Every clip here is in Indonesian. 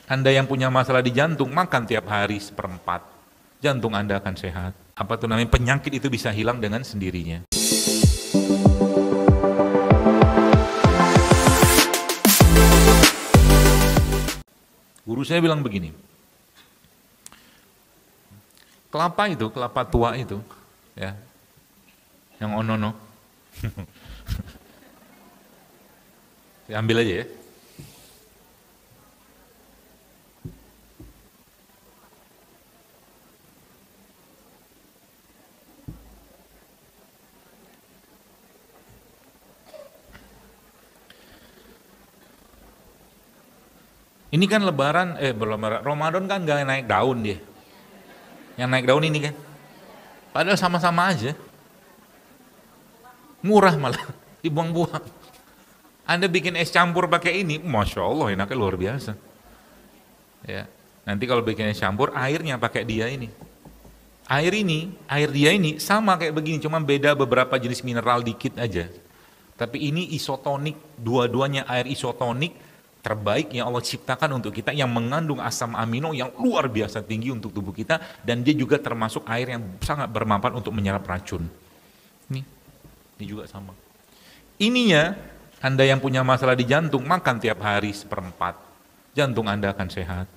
Anda yang punya masalah di jantung, makan tiap hari seperempat. Jantung Anda akan sehat. Apa tuh namanya? Penyakit itu bisa hilang dengan sendirinya. Guru saya bilang begini, kelapa tua itu, ya, yang onono, saya ambil aja ya. Ini kan lebaran, belum Ramadan kan nggak naik daun dia. Yang naik daun ini kan. Padahal sama-sama aja. Murah malah, dibuang-buang. Anda bikin es campur pakai ini, Masya Allah enaknya luar biasa. Ya, nanti kalau bikin es campur, airnya pakai dia ini. Air dia ini sama kayak begini, cuma beda beberapa jenis mineral dikit aja. Tapi ini isotonik, dua-duanya air isotonik, terbaik yang Allah ciptakan untuk kita, yang mengandung asam amino yang luar biasa tinggi untuk tubuh kita, dan dia juga termasuk air yang sangat bermanfaat untuk menyerap racun. Ini juga sama. Ininya, Anda yang punya masalah di jantung, makan tiap hari seperempat. Jantung Anda akan sehat.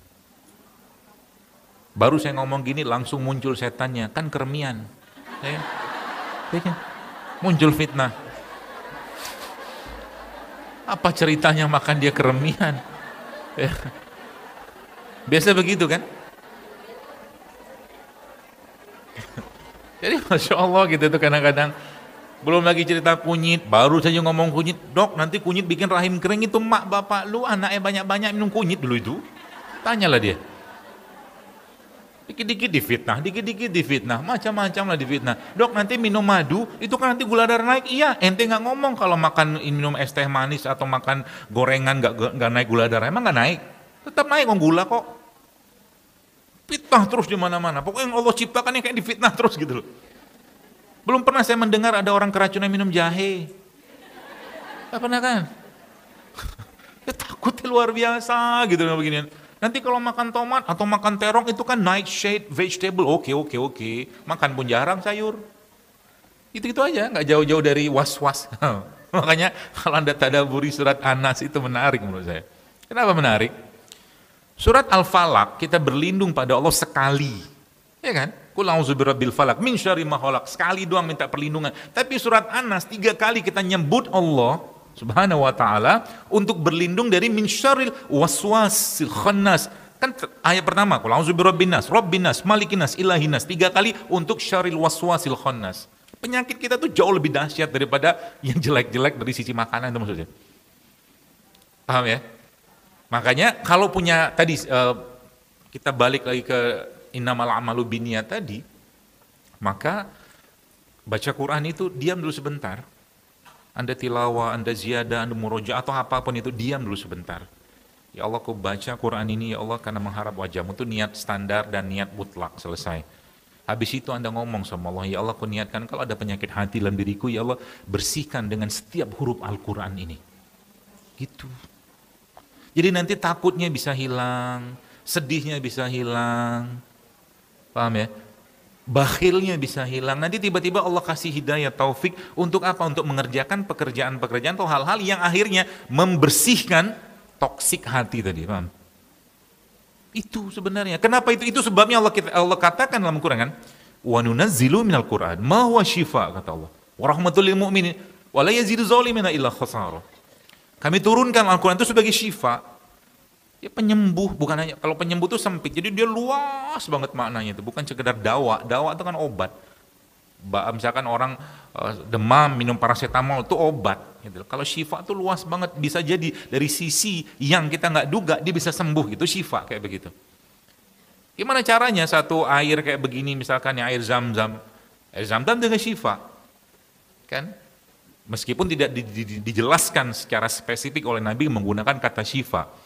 Baru saya ngomong gini, langsung muncul setannya, kan keremian. Muncul fitnah. Apa ceritanya makan dia keremian? Ya. Biasa begitu kan? Jadi Masya Allah gitu tuh kadang-kadang. Belum lagi cerita kunyit, baru saja ngomong kunyit, dok nanti kunyit bikin rahim kering, itu mak bapak lu anaknya banyak-banyak minum kunyit dulu itu. Tanyalah dia. Dikit-dikit difitnah, macam-macam lah difitnah. Dok nanti minum madu, itu kan nanti gula darah naik. Iya, ente nggak ngomong kalau makan minum es teh manis atau makan gorengan nggak naik gula darah. Emang nggak naik? Tetap naik gula kok. Fitnah terus di mana-mana. Pokoknya yang Allah ciptakan yang kayak difitnah terus gitu loh. Belum pernah saya mendengar ada orang keracunan minum jahe. Nggak pernah kan? Ya, takutnya luar biasa gitu beginian. Nanti kalau makan tomat atau makan terong itu kan nightshade vegetable, oke. Makan pun jarang sayur. Itu aja, nggak jauh-jauh dari was-was. Makanya kalau Anda tadabburi surat An-Nas itu menarik menurut saya. Kenapa menarik? Surat Al-Falaq kita berlindung pada Allah sekali. Ya kan? Qul a'udzu birabbil falaq min syarri ma khalaq. Sekali doang minta perlindungan. Tapi surat An-Nas 3 kali kita nyebut Allah Subhanahu wa ta'ala untuk berlindung dari min syarril waswasil khannas. Kan ayat pertama, qul a'udzu birabbin nas, rabbin nas, malikin nas, ilahin nas, 3 kali untuk syarril waswasil khannas. Penyakit kita tuh jauh lebih dahsyat daripada yang jelek-jelek dari sisi makanan itu maksudnya. Paham ya? Makanya kalau punya tadi kita balik lagi ke innamal a'malu binniyat tadi, maka baca Quran itu diam dulu sebentar. Anda tilawah, Anda ziyadah, Anda murojaah atau apapun itu, diam dulu sebentar. Ya Allah, aku baca Quran ini ya Allah karena mengharap wajahmu, itu niat standar dan niat mutlak, selesai. Habis itu Anda ngomong sama Allah, ya Allah aku niatkan kalau ada penyakit hati dalam diriku, ya Allah bersihkan dengan setiap huruf Al-Quran ini. Gitu. Jadi nanti takutnya bisa hilang, sedihnya bisa hilang, paham ya? Bakhilnya bisa hilang. Nanti tiba-tiba Allah kasih hidayah taufik untuk apa? Untuk mengerjakan pekerjaan-pekerjaan atau hal-hal yang akhirnya membersihkan toksik hati tadi, paham? Itu sebenarnya. Kenapa itu? Itu sebabnya Allah katakan dalam Quran kan, wa nunazzilu minal Quran ma huwa syifa, kata Allah. Wa rahmatul lil mu'minin wa la yazidu zalimina illa khasara. Kami turunkan Al-Quran itu sebagai syifa. Ya penyembuh, bukan hanya, kalau penyembuh itu sempit, jadi dia luas banget maknanya itu, bukan sekedar dawa itu kan obat. Misalkan orang demam, minum paracetamol itu obat. Gitu. Kalau syifa itu luas banget, bisa jadi dari sisi yang kita nggak duga, dia bisa sembuh gitu, syifa kayak begitu. Gimana caranya satu air kayak begini, misalkan yang air zam-zam dengan syifa, kan? Meskipun tidak dijelaskan secara spesifik oleh Nabi menggunakan kata syifa.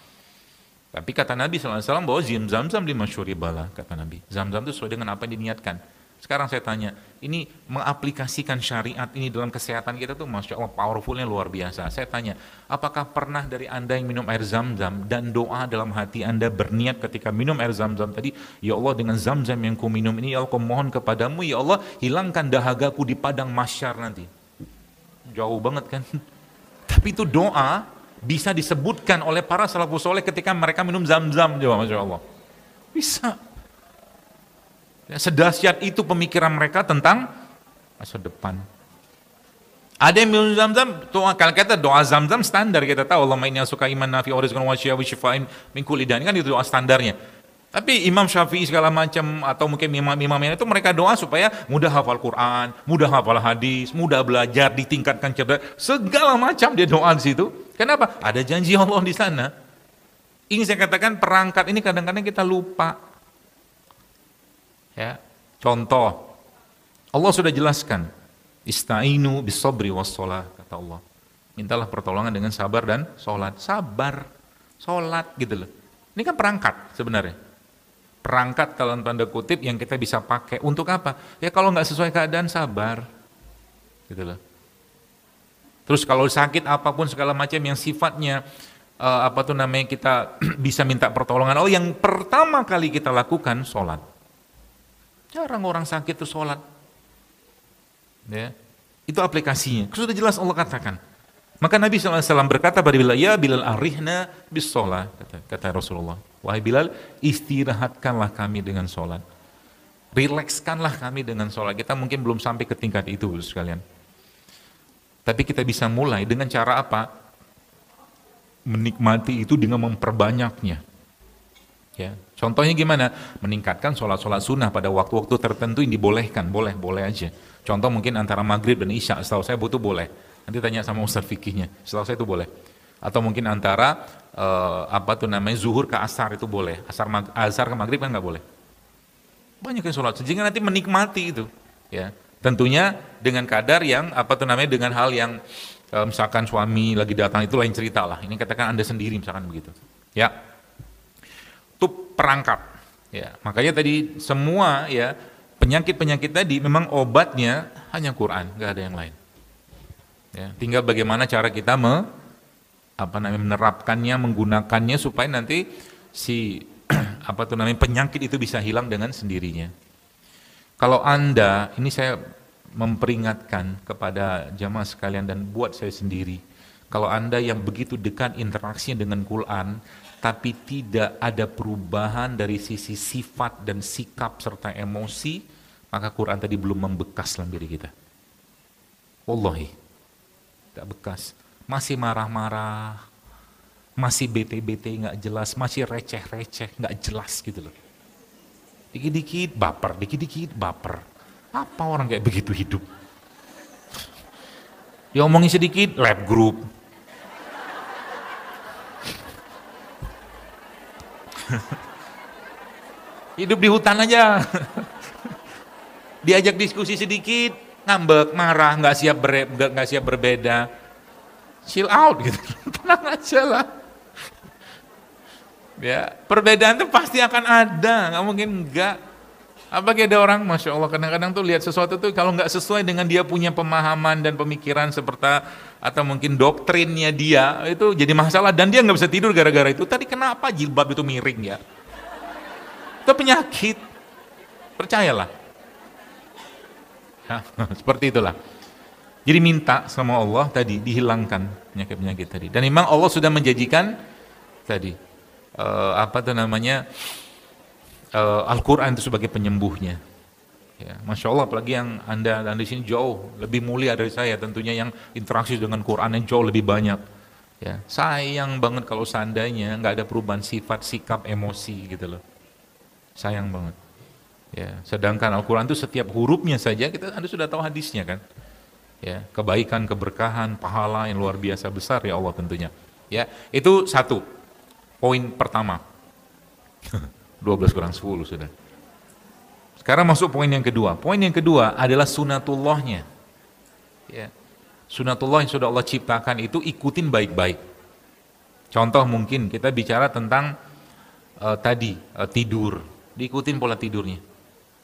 Tapi kata Nabi SAW bahwa zam-zam lima syuribala, kata Nabi. Zam-zam itu sesuai dengan apa yang diniatkan. Sekarang saya tanya, ini mengaplikasikan syariat ini dalam kesehatan kita tuh Masya Allah powerfulnya luar biasa. Saya tanya, apakah pernah dari Anda yang minum air zam-zam dan doa dalam hati Anda berniat ketika minum air zam-zam tadi, ya Allah dengan zam-zam yang ku minum ini, ya Allah ku mohon kepadamu, ya Allah hilangkan dahagaku di padang mahsyar nanti. Jauh banget kan? Tapi itu doa bisa disebutkan oleh para salafus soleh ketika mereka minum zam-zam juga, Masya Allah. Bisa. Ya, sedahsyat itu pemikiran mereka tentang masa depan. Ada yang minum zam-zam, kalau kata doa zam-zam standar kita tahu, Allahumma inni asuka iman nafi wa rizqan wa syifa'in min kulli dan, kan itu doa standarnya. Tapi Imam Syafi'i segala macam atau mungkin imam-imam itu mereka doa supaya mudah hafal Quran, mudah hafal hadis, mudah belajar, ditingkatkan cerdas, segala macam dia doa di situ. Kenapa? Ada janji Allah di sana. Ini saya katakan perangkat ini kadang-kadang kita lupa. Ya, contoh, Allah sudah jelaskan, Ista'inu bis-sabri was-sholat, kata Allah. Mintalah pertolongan dengan sabar dan sholat. Sabar, sholat gitu loh. Ini kan perangkat sebenarnya. Perangkat dalam tanda kutip yang kita bisa pakai untuk apa? Ya kalau nggak sesuai keadaan sabar, gitu loh. Terus kalau sakit apapun segala macam yang sifatnya kita bisa minta pertolongan Allah, yang pertama kali kita lakukan sholat. Jarang orang sakit itu sholat. Ya, itu aplikasinya. Sudah jelas Allah katakan. Maka Nabi SAW berkata pada Bilal, ya Bilal arihna bis sholat, kata Rasulullah. Wahai Bilal, istirahatkanlah kami dengan sholat. Rilekskanlah kami dengan sholat. Kita mungkin belum sampai ke tingkat itu sekalian. Tapi kita bisa mulai dengan cara apa? Menikmati itu dengan memperbanyaknya. Ya, contohnya gimana? Meningkatkan sholat-sholat sunnah pada waktu-waktu tertentu yang dibolehkan, boleh aja. Contoh mungkin antara maghrib dan isya, setahu saya butuh boleh. Nanti tanya sama Ustaz fikihnya, setahu saya itu boleh. Atau mungkin antara zuhur ke asar itu boleh. Asar ke maghrib kan nggak boleh. Banyak yang sholat, sehingga nanti menikmati itu. Ya, tentunya dengan kadar yang dengan hal yang misalkan suami lagi datang itu lain cerita lah. Ini katakan Anda sendiri misalkan begitu. Ya. Itu perangkat. Ya, makanya tadi semua ya penyakit-penyakit tadi memang obatnya hanya Quran, nggak ada yang lain. Ya, tinggal bagaimana cara kita menerapkannya, menggunakannya supaya nanti si penyakit itu bisa hilang dengan sendirinya. Kalau Anda, ini saya memperingatkan kepada jamaah sekalian dan buat saya sendiri, kalau Anda yang begitu dekat interaksinya dengan Quran, tapi tidak ada perubahan dari sisi sifat dan sikap serta emosi, maka Quran tadi belum membekas dalam diri kita. Wallahi, tidak bekas. Masih marah-marah, masih bete-bete nggak jelas, masih receh-receh nggak jelas gitu loh. Dikit-dikit baper, dikit-dikit baper. Apa orang kayak begitu hidup? Diomongin sedikit, lab group. Hidup di hutan aja. Diajak diskusi sedikit, ngambek, marah, nggak siap berbeda. Chill out gitu. Tenang aja lah. Ya, perbedaan itu pasti akan ada, nggak mungkin enggak. Apalagi ada orang, Masya Allah, kadang-kadang tuh lihat sesuatu tuh kalau nggak sesuai dengan dia punya pemahaman dan pemikiran seperti atau mungkin doktrinnya dia, itu jadi masalah dan dia nggak bisa tidur gara-gara itu. Tadi kenapa jilbab itu miring ya? Itu penyakit, percayalah. Ya, seperti itulah. Jadi minta sama Allah tadi dihilangkan penyakit-penyakit tadi. Dan memang Allah sudah menjanjikan tadi Al-Quran itu sebagai penyembuhnya. Ya, Masya Allah, apalagi yang anda di sini jauh lebih mulia dari saya, tentunya yang interaksi dengan Quran yang jauh lebih banyak. Ya, sayang banget kalau seandainya nggak ada perubahan sifat, sikap, emosi gitu loh. Sayang banget. Ya, sedangkan Al-Quran itu setiap hurufnya saja anda sudah tahu hadisnya kan. Ya, kebaikan, keberkahan, pahala yang luar biasa besar ya Allah tentunya. Ya, itu satu poin pertama. 12 kurang 10 sudah. Sekarang masuk poin yang kedua. Poin yang kedua adalah sunatullahnya. Ya. Sunatullah yang sudah Allah ciptakan itu ikutin baik-baik. Contoh mungkin kita bicara tentang tidur. Diikutin pola tidurnya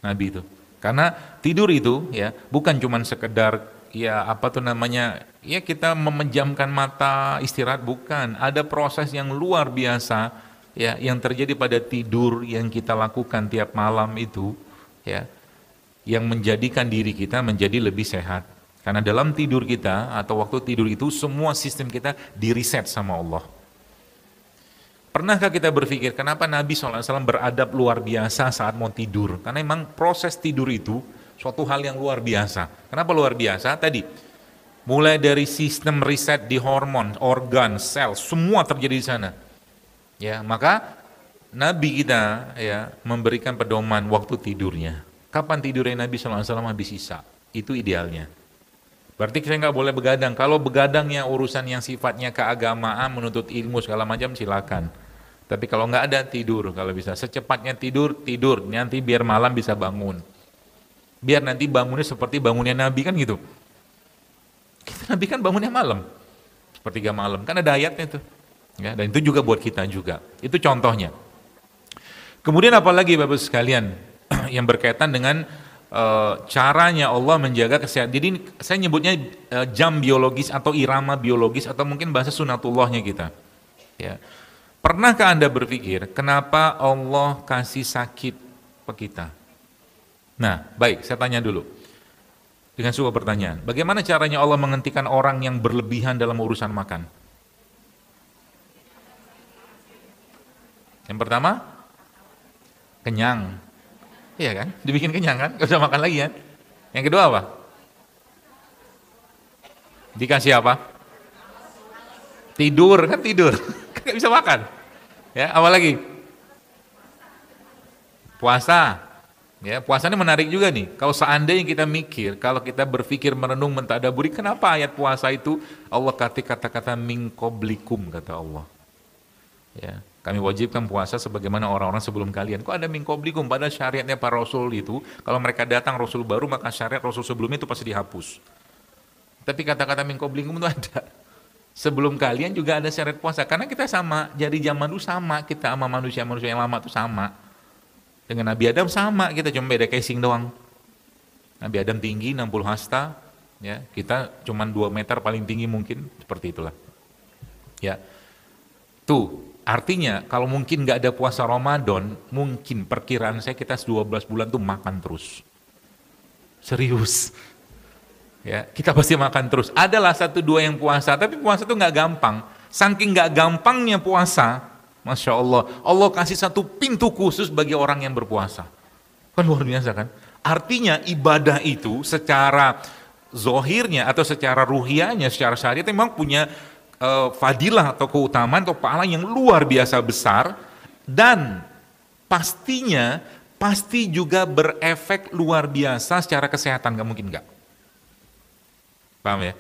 Nabi itu. Karena tidur itu ya bukan cuma sekedar ya apa tuh namanya ya kita memejamkan mata istirahat, bukan. Ada proses yang luar biasa ya yang terjadi pada tidur yang kita lakukan tiap malam itu ya yang menjadikan diri kita menjadi lebih sehat. Karena dalam tidur kita atau waktu tidur itu semua sistem kita di-reset sama Allah. Pernahkah kita berpikir kenapa Nabi SAW beradab luar biasa saat mau tidur? Karena memang proses tidur itu suatu hal yang luar biasa. Kenapa luar biasa? Tadi, mulai dari sistem reset di hormon, organ, sel, semua terjadi di sana. Ya, maka Nabi kita ya memberikan pedoman waktu tidurnya. Kapan tidurnya Nabi SAW habis Isya? Itu idealnya. Berarti saya nggak boleh begadang. Kalau begadangnya urusan yang sifatnya keagamaan, menuntut ilmu segala macam, silakan. Tapi kalau nggak ada, tidur kalau bisa. Secepatnya tidur. Nanti biar malam bisa bangun. Biar nanti bangunnya seperti bangunnya Nabi kan gitu. Kita Nabi kan bangunnya malam. Sepertiga malam. Kan ada ayatnya tuh. Ya, dan itu juga buat kita juga. Itu contohnya. Kemudian apalagi Bapak sekalian yang berkaitan dengan caranya Allah menjaga kesehatan. Jadi saya nyebutnya jam biologis atau irama biologis atau mungkin bahasa sunatullahnya kita. Ya. Pernahkah Anda berpikir kenapa Allah kasih sakit ke kita? Nah, baik, saya tanya dulu. Dengan sebuah pertanyaan. Bagaimana caranya Allah menghentikan orang yang berlebihan dalam urusan makan? Yang pertama, kenyang. Iya kan? Dibikin kenyang kan? Gak usah makan lagi kan? Yang kedua apa? Dikasih apa? Tidur, kan tidur. Kan gak bisa makan. Ya, apa lagi? Puasa. Ya, puasa ini menarik juga nih. Kalau seandainya kita mikir, kalau kita berpikir merenung mentadaburi, kenapa ayat puasa itu Allah kata-kata min qablikum kata Allah. Ya, kami wajibkan puasa sebagaimana orang-orang sebelum kalian. Kok ada min qablikum? Pada syariatnya para rasul itu, kalau mereka datang rasul baru, maka syariat rasul sebelumnya itu pasti dihapus. Tapi kata-kata min qablikum itu ada. Sebelum kalian juga ada syariat puasa. Karena kita sama, jadi zaman dulu sama, kita sama manusia-manusia yang lama itu sama. Dengan Nabi Adam sama, kita cuma beda casing doang. Nabi Adam tinggi 60 hasta, ya, kita cuma 2 meter paling tinggi mungkin, seperti itulah. Ya. Tuh, artinya kalau mungkin nggak ada puasa Ramadan, mungkin perkiraan saya kita 12 bulan tuh makan terus. Serius. Ya, kita pasti makan terus. Adalah 1-2 yang puasa, tapi puasa itu nggak gampang. Saking nggak gampangnya puasa, Masya Allah, Allah kasih satu pintu khusus bagi orang yang berpuasa. Kan luar biasa kan? Artinya ibadah itu secara zohirnya atau secara ruhiyahnya, secara syariat memang punya fadilah atau keutamaan atau pahala yang luar biasa besar dan pastinya pasti juga berefek luar biasa secara kesehatan, nggak mungkin nggak. Paham ya?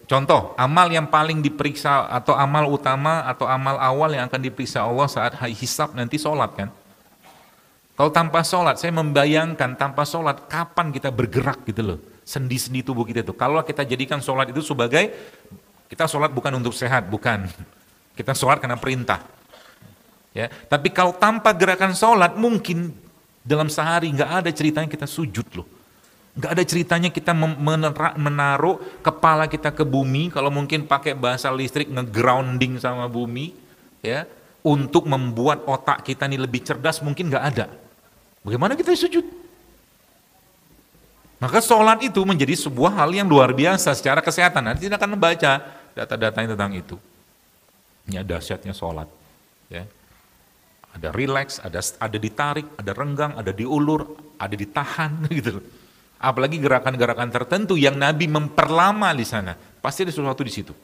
Contoh, amal yang paling diperiksa atau amal utama atau amal awal yang akan diperiksa Allah saat hisab nanti sholat kan. Kalau tanpa sholat, saya membayangkan tanpa sholat kapan kita bergerak gitu loh. Sendi-sendi tubuh kita itu. Kalau kita jadikan sholat itu sebagai, kita sholat bukan untuk sehat, bukan. Kita sholat karena perintah. Ya, tapi kalau tanpa gerakan sholat mungkin dalam sehari nggak ada ceritanya kita sujud loh. Nggak ada ceritanya kita menaruh kepala kita ke bumi, kalau mungkin pakai bahasa listrik nge-grounding sama bumi, ya, untuk membuat otak kita ini lebih cerdas, mungkin nggak ada. Bagaimana kita sujud? Maka sholat itu menjadi sebuah hal yang luar biasa secara kesehatan. Nanti kita akan membaca data-datanya tentang itu. Ini dahsyatnya sholat. Ya. Ada relax, ada ditarik, ada renggang, ada diulur, ada ditahan, gitu. Apalagi gerakan-gerakan tertentu yang Nabi memperlama di sana, pasti ada sesuatu di situ.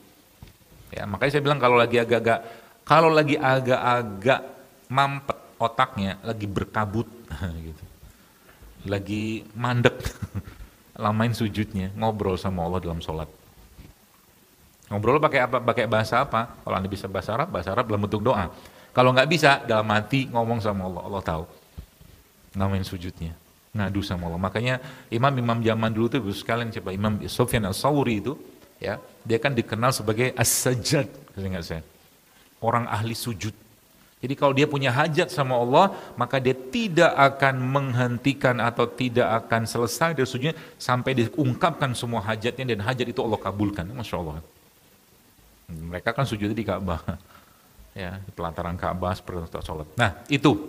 Ya, makanya saya bilang kalau lagi agak-agak mampet otaknya, lagi berkabut, gitu, lagi mandek, lamain sujudnya, ngobrol sama Allah dalam sholat. Ngobrol pakai apa? Pakai bahasa apa? Kalau Anda bisa bahasa Arab dalam bentuk doa. Kalau nggak bisa, dalam hati ngomong sama Allah, Allah tahu. Ngamain sujudnya. Ngadu sama Allah. Makanya imam-imam zaman dulu itu sekalian siapa? Imam Sufyan Ats-Tsauri itu, ya, dia kan dikenal sebagai as-sajjad, ingat saya. Orang ahli sujud. Jadi kalau dia punya hajat sama Allah, maka dia tidak akan menghentikan atau tidak akan selesai dari sujudnya sampai diungkapkan semua hajatnya, dan hajat itu Allah kabulkan. Masya Allah. Mereka kan sujudnya di Ka'bah, ya, di pelataran Ka'bah seperti untuk sholat. Nah itu,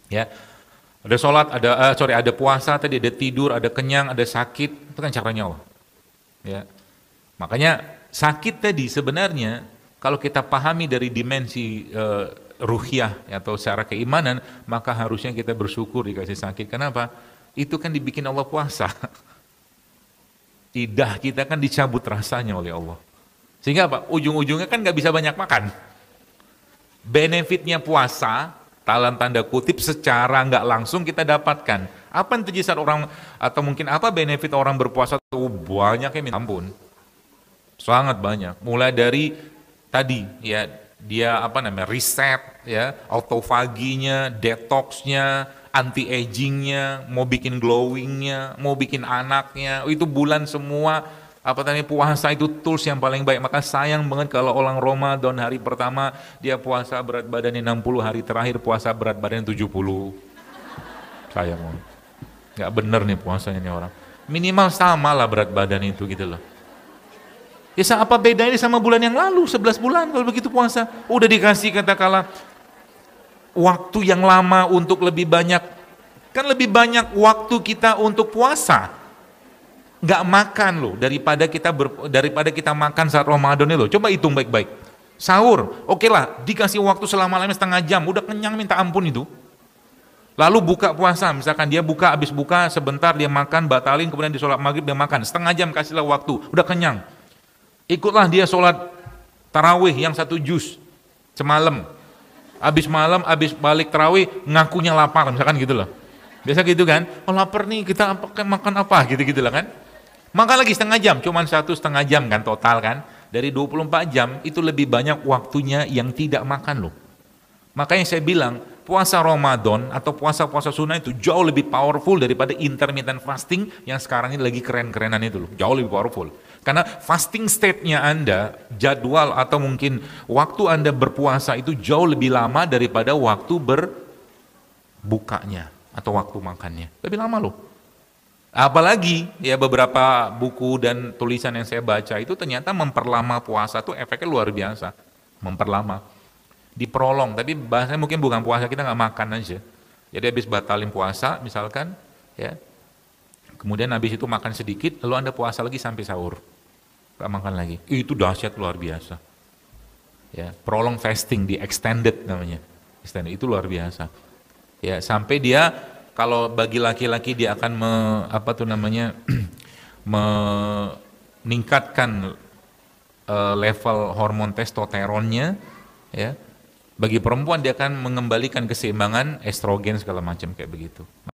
ya, ada sholat, ada puasa, tadi ada tidur, ada kenyang, ada sakit, itu kan caranya Allah. Ya, makanya sakit tadi sebenarnya kalau kita pahami dari dimensi ruhiyah atau secara keimanan, maka harusnya kita bersyukur dikasih sakit. Kenapa? Itu kan dibikin Allah puasa. Lidah kita kan dicabut rasanya oleh Allah. Sehingga apa? Ujung-ujungnya kan nggak bisa banyak makan. Benefitnya puasa, dalam tanda kutip, secara nggak langsung kita dapatkan. Apa yang terjadi saat orang, atau mungkin apa benefit orang berpuasa? Banyak ya, minta ampun. Sangat banyak. Mulai dari tadi, ya, dia reset, ya, autofaginya, detoxnya, anti-agingnya, mau bikin glowingnya, mau bikin anaknya, itu bulan semua, puasa itu tools yang paling baik. Maka sayang banget kalau orang Ramadan hari pertama, dia puasa berat badannya 60, hari terakhir puasa berat badannya 70. Sayang banget. Gak bener nih puasanya nih orang. Minimal sama lah berat badan itu gitu loh. Ya apa bedanya sama bulan yang lalu, 11 bulan kalau begitu puasa. Udah dikasih katakanlah waktu yang lama untuk lebih banyak, kan lebih banyak waktu kita untuk puasa. Nggak makan loh, daripada kita makan saat Ramadan loh. Coba hitung baik-baik. Sahur, oke lah, dikasih waktu selama-lamanya setengah jam, udah kenyang minta ampun itu. Lalu buka puasa, misalkan dia habis buka sebentar, dia makan, batalin, kemudian di sholat maghrib dia makan, setengah jam kasihlah waktu, udah kenyang. Ikutlah dia sholat tarawih yang 1 juz semalam. Habis balik tarawih ngakunya lapar, misalkan gitu loh. Biasa gitu kan, oh lapar nih, kita makan apa, gitu-gitu lah kan. Makan lagi setengah jam, cuman 1,5 jam kan total kan. Dari 24 jam itu lebih banyak waktunya yang tidak makan loh. Makanya saya bilang, puasa Ramadan atau puasa-puasa sunnah itu jauh lebih powerful daripada intermittent fasting yang sekarang ini lagi keren-kerenan itu loh. Jauh lebih powerful. Karena fasting state-nya Anda, jadwal atau mungkin waktu Anda berpuasa itu jauh lebih lama daripada waktu berbukanya atau waktu makannya. Lebih lama loh. Apalagi ya beberapa buku dan tulisan yang saya baca itu ternyata memperlama puasa tuh efeknya luar biasa. Memperlama. Diprolong, tapi bahasanya mungkin bukan puasa, kita nggak makan aja. Jadi habis batalin puasa misalkan, ya, kemudian habis itu makan sedikit, lalu Anda puasa lagi sampai sahur. Gak makan lagi. Itu dahsyat luar biasa. Ya, prolong fasting, di extended namanya. Extended itu luar biasa. Ya, sampai dia kalau bagi laki-laki dia akan meningkatkan level hormon testosteronnya, ya. Bagi perempuan dia akan mengembalikan keseimbangan estrogen segala macam kayak begitu.